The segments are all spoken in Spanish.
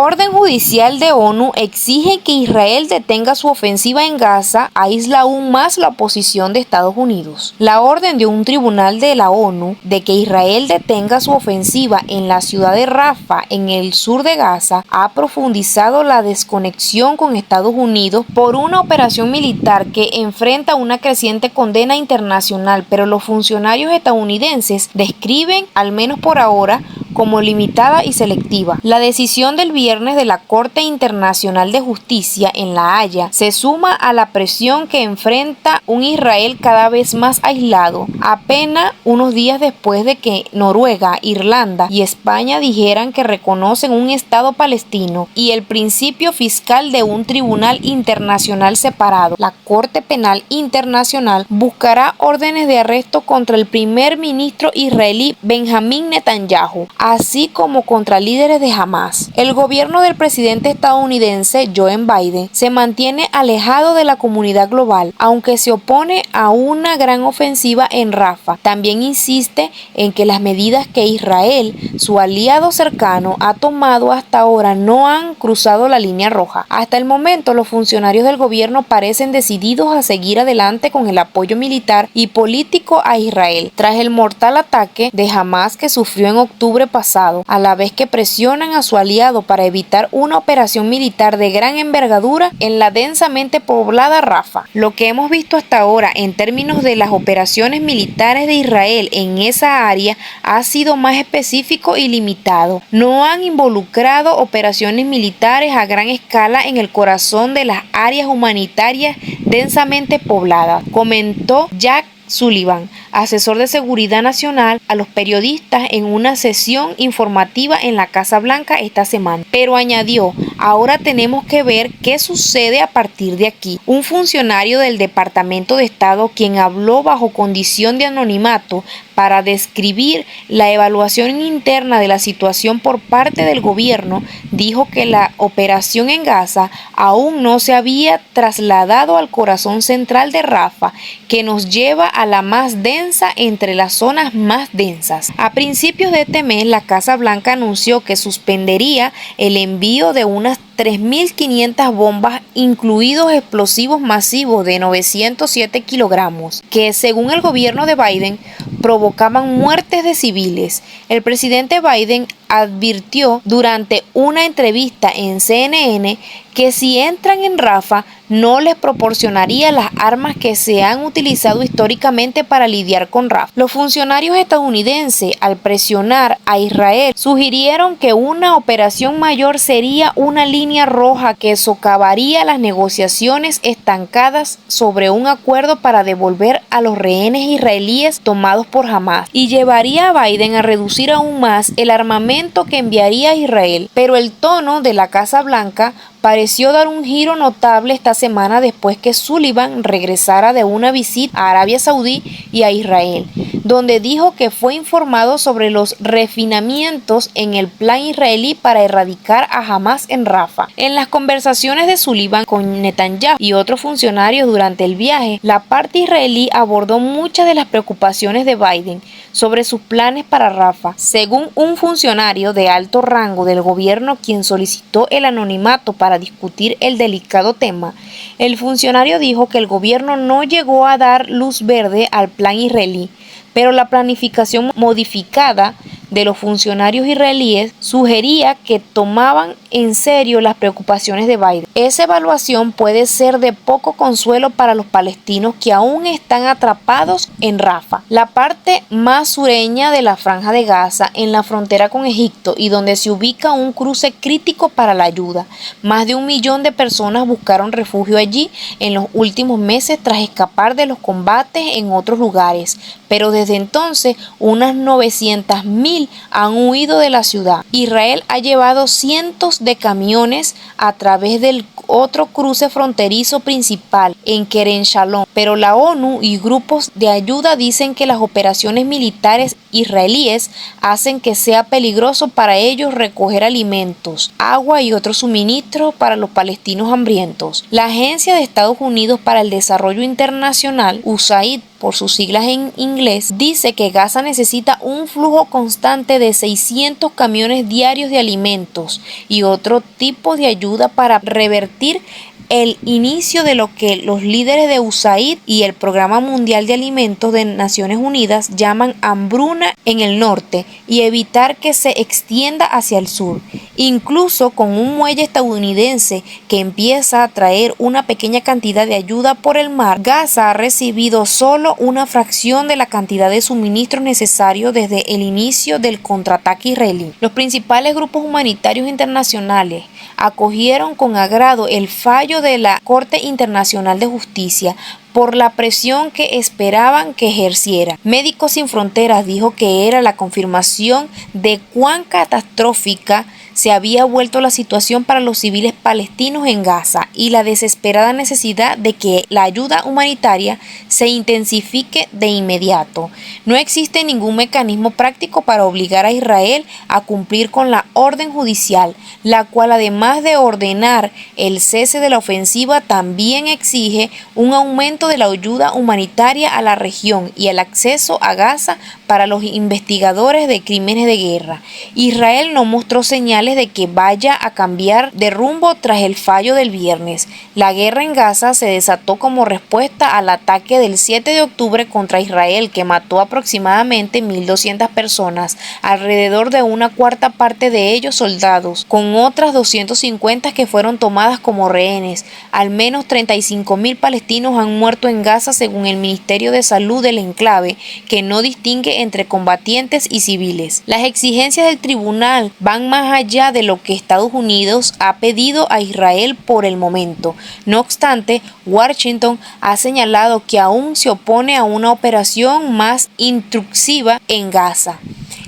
Orden judicial de ONU exige que Israel detenga su ofensiva en Gaza, aísla aún más la oposición de Estados Unidos. La orden de un tribunal de la ONU de que Israel detenga su ofensiva en la ciudad de Rafah, en el sur de Gaza, ha profundizado la desconexión con Estados Unidos por una operación militar que enfrenta una creciente condena internacional, pero los funcionarios estadounidenses describen, al menos por ahora, como limitada y selectiva. La decisión del viernes de la Corte Internacional de Justicia en La Haya se suma a la presión que enfrenta un Israel cada vez más aislado, apenas unos días después de que Noruega, Irlanda y España dijeran que reconocen un Estado palestino y el principio fiscal de un tribunal internacional separado. La Corte Penal Internacional buscará órdenes de arresto contra el primer ministro israelí Benjamín Netanyahu, así como contra líderes de Hamas. El gobierno del presidente estadounidense Joe Biden se mantiene alejado de la comunidad global, aunque se opone a una gran ofensiva en Rafah. También insiste en que las medidas que Israel, su aliado cercano, ha tomado hasta ahora no han cruzado la línea roja. Hasta el momento, los funcionarios del gobierno parecen decididos a seguir adelante con el apoyo militar y político a Israel, tras el mortal ataque de Hamas que sufrió en octubre pasado, a la vez que presionan a su aliado para evitar una operación militar de gran envergadura en la densamente poblada Rafah. Lo que hemos visto hasta ahora en términos de las operaciones militares de Israel en esa área ha sido más específico y limitado. No han involucrado operaciones militares a gran escala en el corazón de las áreas humanitarias densamente pobladas, comentó Jack Sullivan, asesor de seguridad nacional, a los periodistas en una sesión informativa en la Casa Blanca esta semana. Pero añadió, ahora tenemos que ver qué sucede a partir de aquí. Un funcionario del Departamento de Estado, quien habló bajo condición de anonimato para describir la evaluación interna de la situación por parte del gobierno, dijo que la operación en Gaza aún no se había trasladado al corazón central de Rafah, que nos lleva a la más densa entre las zonas más densas. A principios de este mes, la Casa Blanca anunció que suspendería el envío de unas 3.500 bombas, incluidos explosivos masivos de 907 kilogramos, que según el gobierno de Biden provocaban muertes de civiles. El presidente Biden advirtió durante una entrevista en CNN que si entran en Rafah no les proporcionaría las armas que se han utilizado históricamente para lidiar con Rafah. Los funcionarios estadounidenses, al presionar a Israel, sugirieron que una operación mayor sería una línea roja que socavaría las negociaciones estancadas sobre un acuerdo para devolver a los rehenes israelíes tomados por Hamas y llevaría a Biden a reducir aún más el armamento que enviaría a Israel. Pero el tono de la Casa Blanca pareció dar un giro notable esta semana después que Sullivan regresara de una visita a Arabia Saudí y a Israel, donde dijo que fue informado sobre los refinamientos en el plan israelí para erradicar a Hamas en Rafah. En las conversaciones de Sullivan con Netanyahu y otros funcionarios durante el viaje, la parte israelí abordó muchas de las preocupaciones de Biden sobre sus planes para Rafah. Según un funcionario de alto rango del gobierno quien solicitó el anonimato para discutir el delicado tema, el funcionario dijo que el gobierno no llegó a dar luz verde al plan israelí, pero la planificación modificada de los funcionarios israelíes sugería que tomaban en serio las preocupaciones de Biden. Esa evaluación puede ser de poco consuelo para los palestinos que aún están atrapados en Rafah, la parte más sureña de la Franja de Gaza, en la frontera con Egipto, y donde se ubica un cruce crítico para la ayuda. Más de 1 millón de personas buscaron refugio allí en los últimos meses tras escapar de los combates en otros lugares, pero desde entonces unas 900.000 han huido de la ciudad. Israel ha llevado cientos de camiones a través del otro cruce fronterizo principal en Kerem Shalom, pero la ONU y grupos de ayuda dicen que las operaciones militares israelíes hacen que sea peligroso para ellos recoger alimentos, agua y otros suministros para los palestinos hambrientos. La Agencia de Estados Unidos para el Desarrollo Internacional, USAID, por sus siglas en inglés, dice que Gaza necesita un flujo constante de 600 camiones diarios de alimentos y otro tipo de ayuda para revertir el inicio de lo que los líderes de USAID y el Programa Mundial de Alimentos de Naciones Unidas llaman hambruna en el norte y evitar que se extienda hacia el sur. Incluso con un muelle estadounidense que empieza a traer una pequeña cantidad de ayuda por el mar, Gaza ha recibido solo una fracción de la cantidad de suministros necesarios desde el inicio del contraataque israelí. Los principales grupos humanitarios internacionales acogieron con agrado el fallo de la Corte Internacional de Justicia por la presión que esperaban que ejerciera. Médicos Sin Fronteras dijo que era la confirmación de cuán catastrófica se había vuelto la situación para los civiles palestinos en Gaza y la desesperada necesidad de que la ayuda humanitaria se intensifique de inmediato. No existe ningún mecanismo práctico para obligar a Israel a cumplir con la orden judicial, la cual además de ordenar el cese de la ofensiva también exige un aumento de la ayuda humanitaria a la región y el acceso a Gaza para los investigadores de crímenes de guerra. Israel no mostró señales de que vaya a cambiar de rumbo tras el fallo del viernes. La guerra en Gaza se desató como respuesta al ataque del 7 de octubre contra Israel, que mató aproximadamente 1.200 personas, alrededor de una cuarta parte de ellos soldados, con otras 250 que fueron tomadas como rehenes. Al menos 35.000 palestinos han muerto en Gaza según el Ministerio de Salud del enclave, que no distingue entre combatientes y civiles. Las exigencias del tribunal van más allá de lo que Estados Unidos ha pedido a Israel por el momento. No obstante, Washington ha señalado que aún se opone a una operación más intrusiva en Gaza.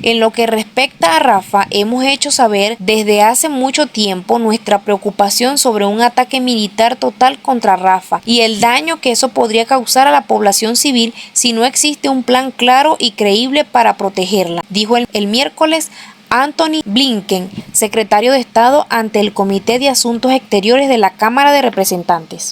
En lo que respecta a Rafah, hemos hecho saber desde hace mucho tiempo nuestra preocupación sobre un ataque militar total contra Rafah y el daño que eso podría causar a la población civil si no existe un plan claro y creíble para protegerla, dijo el miércoles Antony Blinken, secretario de Estado ante el Comité de Asuntos Exteriores de la Cámara de Representantes.